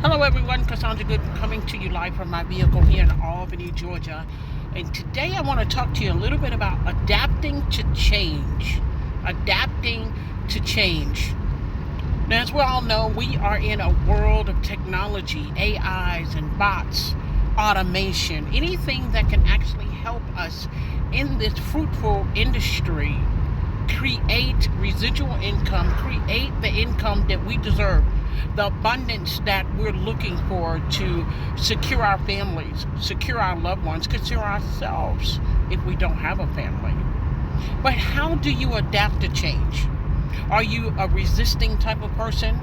Hello everyone, Cassandra Good coming to you live from my vehicle here in Albany, Georgia. And today I want to talk to you a little bit about adapting to change. Adapting to change. Now, as we all know, we are in a world of technology, AIs and bots, automation, anything that can actually help us in this fruitful industry create residual income, create the income that we deserve, the abundance that we're looking for to secure our families, secure our loved ones, secure ourselves if we don't have a family. But how do you adapt to change? Are you a resisting type of person?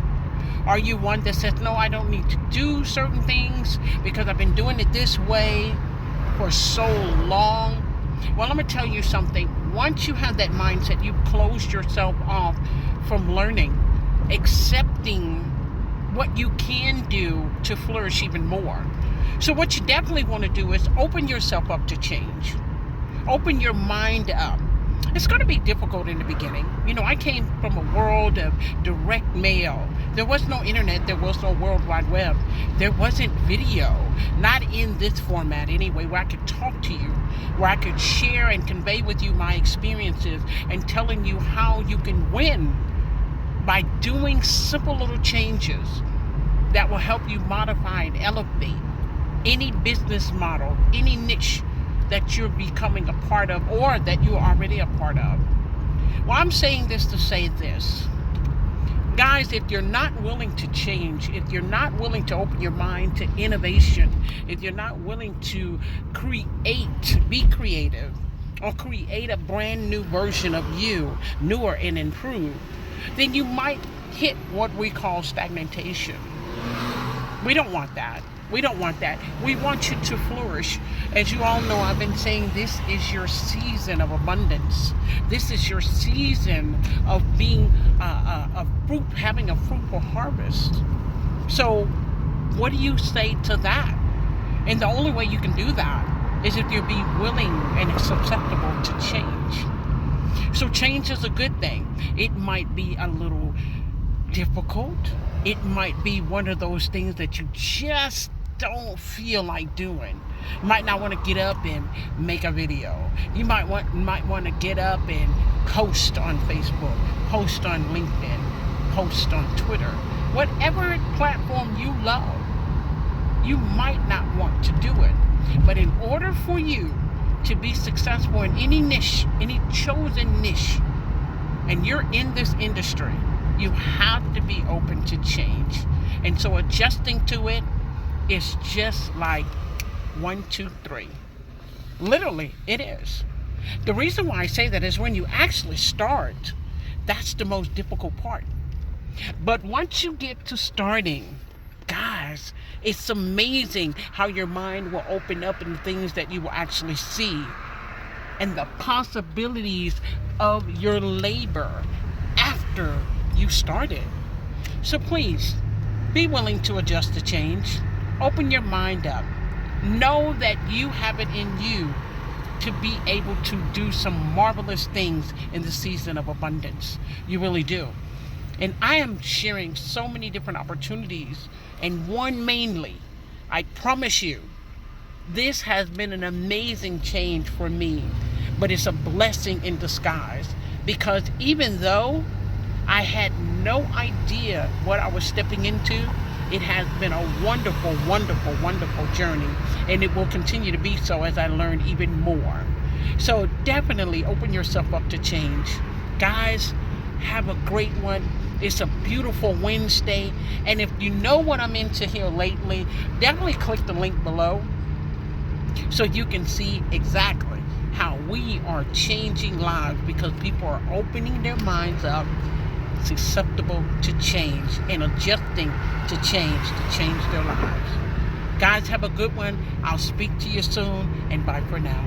Are you one that says, no, I don't need to do certain things because I've been doing it this way for so long? Well, I'm going to tell you something. Once you have that mindset, you've closed yourself off from learning, accepting what you can do to flourish even more. So what you definitely want to do is open yourself up to change. Open your mind up. It's going to be difficult in the beginning. You know, I came from a world of direct mail. There was no internet. There was no World Wide Web. There wasn't video, not in this format anyway, where I could talk to you, where I could share and convey with you my experiences and telling you how you can win by doing simple little changes that will help you modify and elevate any business model, any niche that you're becoming a part of or that you're already a part of. Well, I'm saying this to say this. Guys, if you're not willing to change, if you're not willing to open your mind to innovation, if you're not willing to be creative, or create a brand new version of you, newer and improved, then you might hit what we call stagnation. We don't want that. We don't want that. We want you to flourish. As you all know, I've been saying this is your season of abundance. This is your season of being having a fruitful harvest. So what do you say to that? And the only way you can do that is if you be willing and susceptible to change. So change is a good thing. It might be a little difficult. It might be one of those things that you just don't feel like doing. You might not want to get up and make a video. You might want to get up and post on Facebook, post on LinkedIn, post on Twitter. Whatever platform you love, you might not want to do it. But in order for you to be successful in any niche, any chosen niche, and you're in this industry, you have to be open to change. And so adjusting to it is just like 1, 2, 3. Literally, it is. The reason why I say that is when you actually start, that's the most difficult part. But once you get to starting, guys, it's amazing how your mind will open up in things that you will actually see and the possibilities of your labor after you started. So please, be willing to adjust to change. Open your mind up. Know that you have it in you to be able to do some marvelous things in the season of abundance. You really do. And I am sharing so many different opportunities, and one mainly, I promise you, this has been an amazing change for me, but it's a blessing in disguise, because even though I had no idea what I was stepping into, it has been a wonderful, wonderful, wonderful journey, and it will continue to be so as I learn even more. So definitely open yourself up to change. Guys, have a great one. It's a beautiful Wednesday, and if you know what I'm into here lately, definitely click the link below so you can see exactly how we are changing lives, because people are opening their minds up, susceptible to change and adjusting to change their lives. Guys, have a good one. I'll speak to you soon, and bye for now.